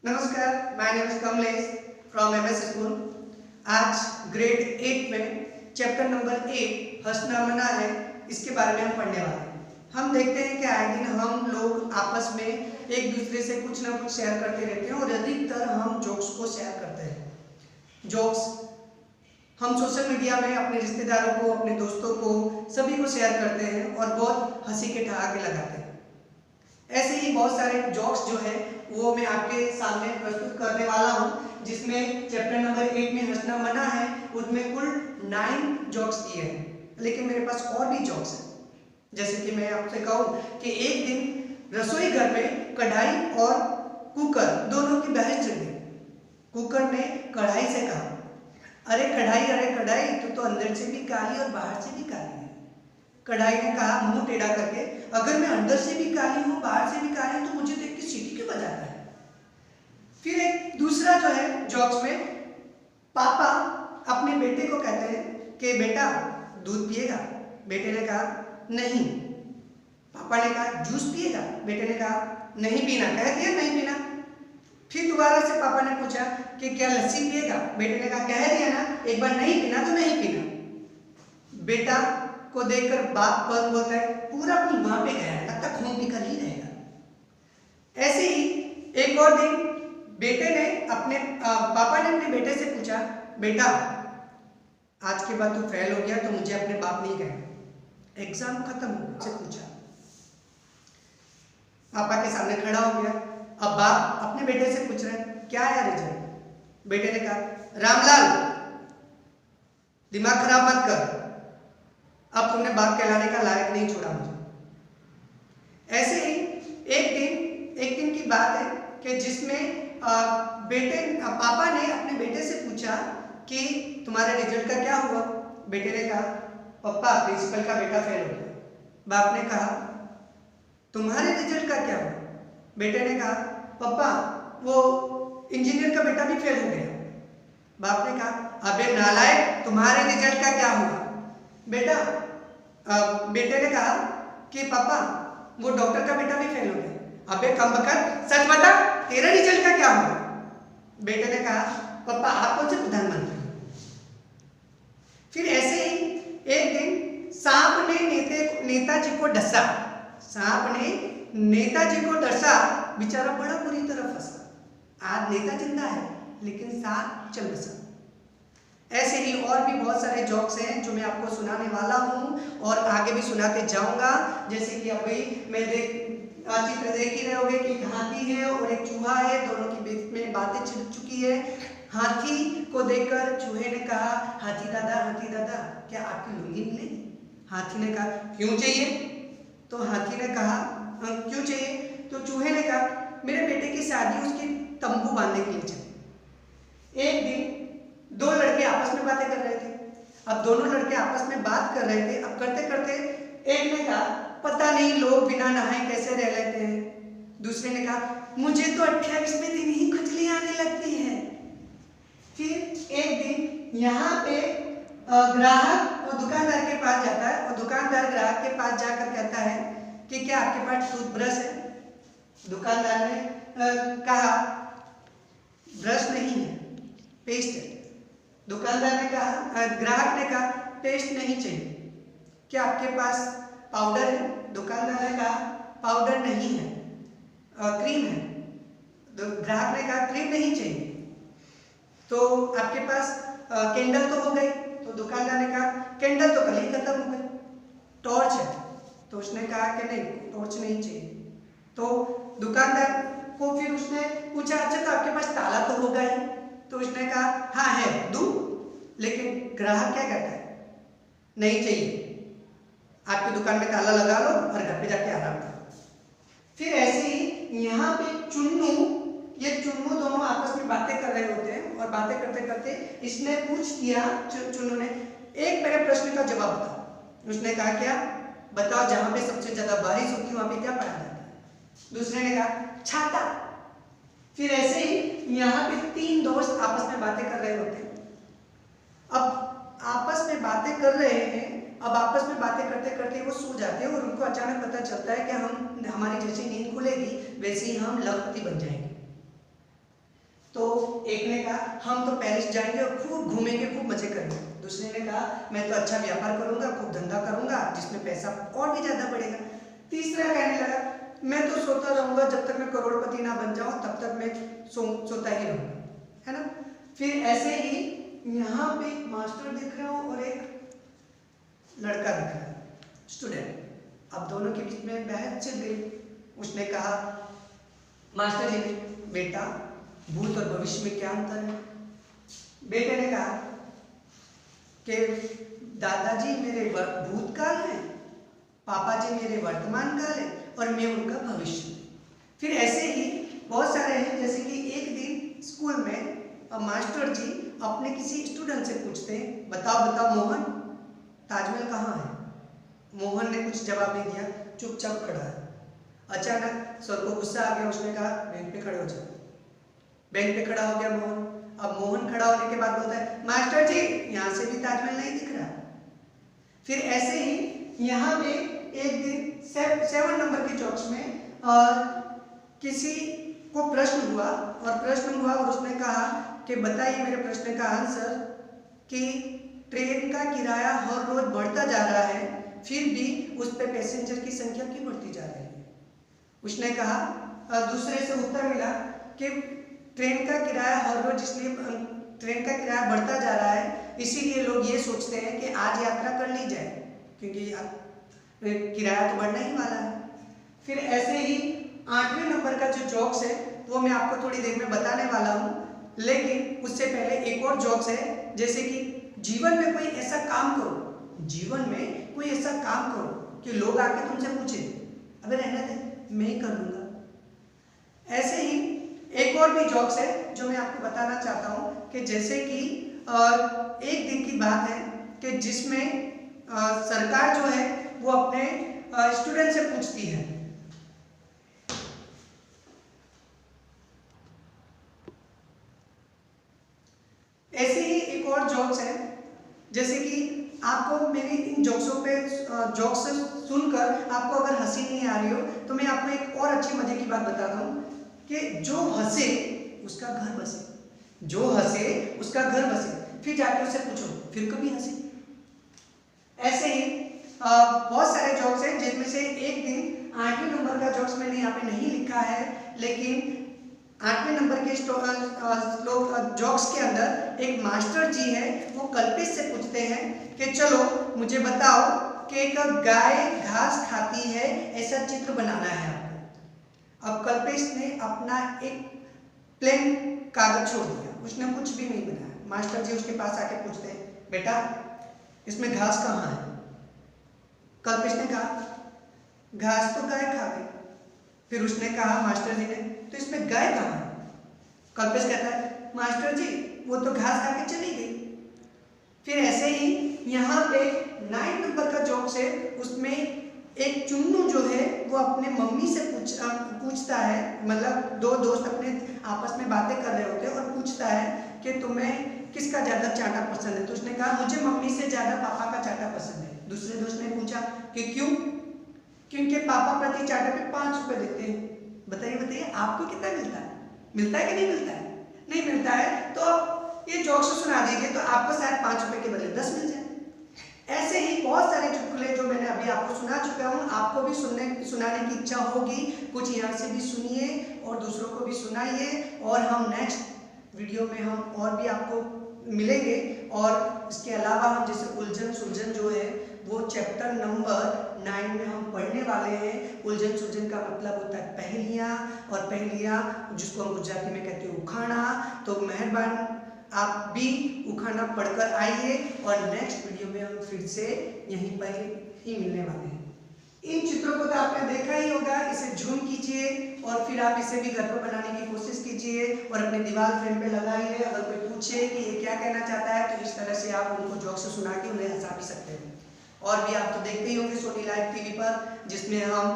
नमस्कार, my name is Kamlesh from MS school. आज grade 8 में चैप्टर नंबर 8 हंसना मना है, इसके बारे में हम पढ़ने वाले हैं। हम देखते हैं कि आए दिन हम लोग आपस में एक दूसरे से कुछ ना कुछ शेयर करते रहते हैं और अधिकतर हम जोक्स को शेयर करते हैं। जोक्स हम सोशल मीडिया में अपने रिश्तेदारों को, अपने दोस्तों को, सभी को शेयर करते हैं और बहुत हंसी के ठहाके लगाते हैं। ऐसे ही बहुत सारे जोक्स जो है वो मैं आपके सामने प्रस्तुत करने वाला हूं, जिसमें चैप्टर नंबर 8 में हंसना मना है, उसमें कुल 9 जोक्स दिए हैं, लेकिन मेरे पास और भी जोक्स हैं। जैसे कि मैं आपसे कहूं कि एक दिन रसोई घर में कढ़ाई और कुकर दोनों की बहस चल गई। कुकर ने कढ़ाई से कहा, अरे कढ़ाई, तू तो अंदर से भी काली और बाहर से भी काली है। कढ़ाई ने कहा मुंह टेढ़ा करके, अगर मैं अंदर से भी काली हूँ बाहर से भी काली हूँ तो मुझे देख के सीटी क्यों बजाता है। फिर एक दूसरा जो है जोक्स में, पापा अपने बेटे को कहते हैं कि बेटा दूध पिएगा। बेटे ने कहा नहीं। पापा ने कहा जूस पिएगा। बेटे ने कहा नहीं पीना। कह दिया नहीं पीना। फिर दोबारा से पापा ने पूछा कि क्या लस्सी पिएगा। बेटे ने कहा कह दिया ना, एक बार नहीं पीना तो नहीं पीना। बेटा को देखकर बाप पर बोलता है पूरा अपनी वहां पे गया है, लगता खून पीकर ही रहेगा। ऐसे ही एक और दिन बेटे ने अपने पापा ने अपने बेटे से पूछा, बेटा आज के बाद तू फेल हो गया तो मुझे अपने बाप नहीं कहना, एग्जाम खत्म हो गया। से पूछा, पापा के सामने खड़ा हो गया। अब बाप अपने बेटे से पूछ रहे हैं क्या है रिजल्ट। बेटे ने कहा रामलाल दिमाग खराब मत कर, अब तुमने बाप कहलाने का लायक नहीं छोड़ा मुझे। ऐसे ही एक दिन की बात है कि जिसमें पापा ने अपने बेटे से पूछा कि तुम्हारे रिजल्ट का क्या हुआ। बेटे ने कहा पापा प्रिंसिपल का बेटा फेल हो गया। बाप ने कहा तुम्हारे रिजल्ट का क्या हुआ। बेटे ने कहा पापा वो इंजीनियर का बेटा भी फेल हो गया। बाप ने कहा अबे नालायक तुम्हारे रिजल्ट का क्या हुआ। बेटे ने कहा कि पापा वो डॉक्टर का बेटा भी फेल हो गया। अबे कमबख्त सच बता तेरा रिजल्ट का क्या हुआ। बेटे ने कहा पापा आप कौन से प्रधानमंत्री। फिर ऐसे ही एक दिन सांप ने नेताजी को डसा। सांप ने नेताजी को डसा, बेचारा बड़ा बुरी तरह फंसा। आज नेता जिंदा है लेकिन सांप चल बसा। ऐसे ही और भी बहुत सारे जोक्स हैं जो मैं आपको सुनाने वाला हूं और आगे भी सुनाते जाऊंगा। जैसे कि अभी मैं चित्र देख ही रहे होंगे कि एक हाथी है और एक चूहा है, दोनों के बीच में बातें छिड़ चुकी है। हाथी को देखकर चूहे ने कहा हाथी दादा क्या आपकी लुंगी मिलेगी। हाथी ने कहा क्यों चाहिए। तो हाथी ने कहा क्यों चाहिए। तो चूहे ने कहा मेरे बेटे की शादी उसकी तंबू बांधने के लिए चाहिए। एक दिन दो लड़के आपस में बातें कर रहे थे। अब दोनों लड़के आपस में बात कर रहे थे। अब करते करते एक ने कहा पता नहीं लोग बिना नहाए कैसे रह लेते हैं। दूसरे ने कहा मुझे तो 28वें दिन ही खुजली आने लगती है। फिर एक दिन यहाँ पे ग्राहक वो दुकानदार के पास जाता है और दुकानदार ग्राहक के पास जाकर कहता है कि क्या आपके पास टूथब्रश है। दुकानदार ने कहा ब्रश नहीं है, पेस्ट है। दुकानदार ने कहा, ग्राहक ने कहा पेस्ट नहीं चाहिए। क्या आपके पास पाउडर है। दुकानदार ने कहा पाउडर नहीं है, क्रीम है। ग्राहक ने कहा क्रीम नहीं चाहिए। तो आपके पास कैंडल तो हो गई। तो दुकानदार ने कहा कैंडल तो कल ही खत्म हो गई। टॉर्च है। तो उसने कहा कि नहीं टॉर्च नहीं चाहिए। तो दुकानदार को फिर उसने पूछा अच्छा तो आपके पास ताला तो होगा ही। तो उसने कहा हाँ है दूं। लेकिन ग्राहक क्या कहता है नहीं चाहिए, आपकी दुकान में ताला लगा लो और घर पे जाके आराम करो। फिर ऐसे ही यहाँ पे चुन्नू दोनों आपस में बातें कर रहे होते हैं और बातें करते करते इसने पूछ दिया, चुन्नू ने एक मेरे प्रश्न का जवाब बताओ। उसने कहा क्या बताओ जहां पे सबसे ज्यादा बारिश होती है वहां पे क्या पढ़ा जाता है। दूसरे ने कहा छाता। फिर ऐसे ही यहाँ पे 3 दोस्त आपस में बातें कर रहे होते हैं। अब आपस में बातें कर रहे हैं। अब आपस में बातें करते करते वो सो जाते हैं और उनको अचानक पता चलता है कि हमारी जैसे नींद खुलेगी वैसे ही हम लखपति बन जाएंगे। तो एक ने कहा हम तो पेरिस जाएंगे और खूब घूमेंगे, खूब मजे करेंगे। दूसरे ने कहा मैं तो अच्छा व्यापार करूंगा, खूब धंधा करूंगा जिसमें पैसा और भी ज्यादा बढ़ेगा। तीसरा कहने लगा मैं तो सोता रहूंगा जब तक मैं करोड़पति ना बन जाऊं, तब तक मैं सोता ही रहूंगा, है ना। फिर ऐसे ही यहाँ पे एक मास्टर दिख रहा हूं और एक लड़का दिख रहा है, स्टूडेंट। अब दोनों के बीच में बहस चल गई। उसने कहा मास्टर जी ने, बेटा भूत और भविष्य में क्या अंतर है? बेटे ने कहा कि दादाजी मेरे भूतकाल है, पापा जी मेरे वर्तमान काल है और मैं उनका भविष्य। फिर ऐसे ही बहुत सारे हैं, जैसे कि एक दिन स्कूल में मास्टर जी अपने किसी स्टूडेंट से पूछते हैं बताओ बताओ मोहन ताजमहल कहाँ है? मोहन ने कुछ जवाब नहीं दिया, चुपचाप खड़ा है। अचानक सर को गुस्सा आ गया, उसने कहा बेंच पे खड़े हो जाओ। बेंच पे खड़ा हो गया मोहन। अब मोहन खड़ा होने के बाद बोलता है मास्टर जी यहाँ से भी ताजमहल नहीं दिख रहा। फिर ऐसे ही यहाँ पे एक दिन 7 नंबर के चौक में किसी को प्रश्न हुआ और उसने कहा कि बताइए मेरे प्रश्न का आंसर, कि ट्रेन का किराया हर रोज बढ़ता जा रहा है फिर भी उस पे पैसेंजर की संख्या क्यों बढ़ती जा रही है? उसने कहा, दूसरे से उत्तर मिला कि ट्रेन का किराया हर रोज इसलिए ट्रेन का किराया बढ़ता जा रहा है इसीलिए लोग ये सोचते हैं कि आज यात्रा कर ली जाए, क्योंकि किराया तो बढ़ना ही वाला है। फिर ऐसे ही 8वें नंबर का जो जोक्स है वो मैं आपको थोड़ी देर में बताने वाला हूँ, लेकिन उससे पहले एक और जोक्स है, जैसे कि जीवन में कोई ऐसा काम करो कि लोग आके तुमसे पूछे अबे रहने दे मैं ही कर लूंगा। ऐसे ही एक और भी जोक्स है जो मैं आपको बताना चाहता हूँ कि जैसे कि एक दिन की बात है कि जिसमें सरकार जो है वो अपने स्टूडेंट से पूछती है, ऐसे ही एक और जोक्स है, जैसे कि आपको मेरी इन जोक्स सुनकर आपको अगर हंसी नहीं आ रही हो तो मैं आपको एक और अच्छी मजे की बात बताता हूँ कि जो हंसे उसका घर बसे, फिर जाके उससे पूछो फिर कभी हंसे। ऐसे ही बहुत सारे जोक्स हैं, जिनमें से एक दिन 8वें नंबर का जोक्स मैंने यहाँ पे नहीं लिखा है, लेकिन 8वें नंबर के जोक्स के अंदर एक मास्टर जी है, वो कल्पेश से पूछते हैं कि चलो मुझे बताओ कि एक गाय घास खाती है ऐसा चित्र बनाना है आपको। अब कल्पेश ने अपना एक प्लेन कागज छोड़ दिया, उसने कुछ भी नहीं बनाया। मास्टर जी उसके पास आके पूछते हैं बेटा इसमें घास कहाँ है? कल्पेश ने कहा घास तो गाय खा गई। फिर उसने कहा मास्टर जी ने तो इसमें गाय कहाँ है? कल्पेश कहता है मास्टर जी वो तो घास खा के चली गई। फिर ऐसे ही यहाँ पे 9 नंबर का जोक्स है, उसमें एक चुन्नू जो है वो अपने मम्मी से पूछता है, मतलब दो दोस्त अपने आपस में बातें कर रहे होते हैं और पूछता है कि तुम्हें किसका ज्यादा चाटा पसंद है? तो उसने कहा मुझे मम्मी से ज्यादा पापा का चाटा पसंद है। दूसरे दोस्त ने पूछा कि क्यों? क्योंकि पापा प्रति चाटे पे 5 रुपए देते हैं। बताइए आपको कितना मिलता है कि नहीं मिलता है? नहीं मिलता है तो आप ये जोक्स सुना दीजिए तो आपको शायद 5 रुपए के बदले 10 मिल जाए। ऐसे ही बहुत सारे चुटकुले जो मैंने अभी आपको सुना चुका हूँ, आपको भी सुनाने की इच्छा होगी, कुछ यहाँ से भी सुनिए और दूसरों को भी सुनाइए, और हम नेक्स्ट वीडियो में हम और भी आपको मिलेंगे। और इसके अलावा हम जैसे उलझन सुलझन जो है वो चैप्टर नंबर 9 में हम पढ़ने वाले हैं। उलझन सुलझन का मतलब होता है पहेलियाँ, और पहेलियाँ जिसको हम गुजराती में कहते हैं उखाड़ा। तो मेहरबान आप भी उखाड़ा पढ़कर आइए, और नेक्स्ट वीडियो में हम फिर से यहीं पर ही मिलने वाले हैं। इन चित्रों को तो आपने देखा ही होगा, इसे झूम कीजिए और फिर आप इसे भी घर पर बनाने की कोशिश कीजिए और अपने दीवार फ्रेम पे लगाइए। अगर कोई पूछे कि ये क्या कहना चाहता है तो इस तरह से आप उनको जोक्स सुना के उन्हें हंसा भी सकते हैं। और भी आप तो देखते ही होंगे सोनी लाइव टीवी पर, जिसमें हम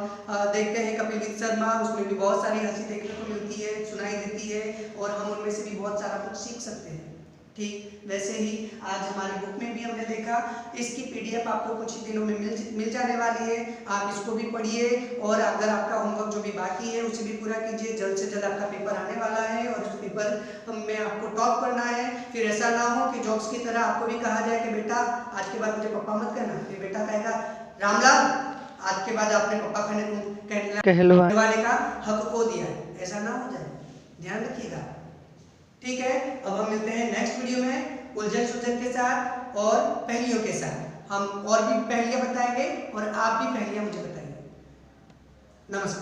देखते हैं कपिल विद शर्मा, उसमें भी बहुत सारी हंसी देखने को मिलती है, सुनाई देती है, और हम उनमें से भी बहुत सारा कुछ सीख सकते हैं। ठीक वैसे ही आज हमारे बुक में भी हमने देखा, इसकी PDF आपको कुछ ही दिनों में मिल जाने वाली है। आप इसको भी पढ़िए, और अगर आपका होमवर्क जो भी बाकी है उसे भी पूरा कीजिए। जल्द से जल्द आपका पेपर आने वाला है और उस पेपर में आपको टॉप करना है। फिर ऐसा ना हो कि जॉक्स की तरह आपको भी कहा जाए कि बेटा आज के बाद मुझे पप्पा मत कहना, फिर बेटा कहेगा रामलाल आज के बाद आपने पप्पा कहलवाने का हक खो दिया है, ऐसा ना हो जाए, ध्यान रखिएगा। ठीक है, अब हम मिलते हैं नेक्स्ट वीडियो में उलझन सुलझन के साथ और पहेलियों के साथ। हम और भी पहेलियां बताएंगे और आप भी पहेलियां मुझे बताइए। नमस्कार।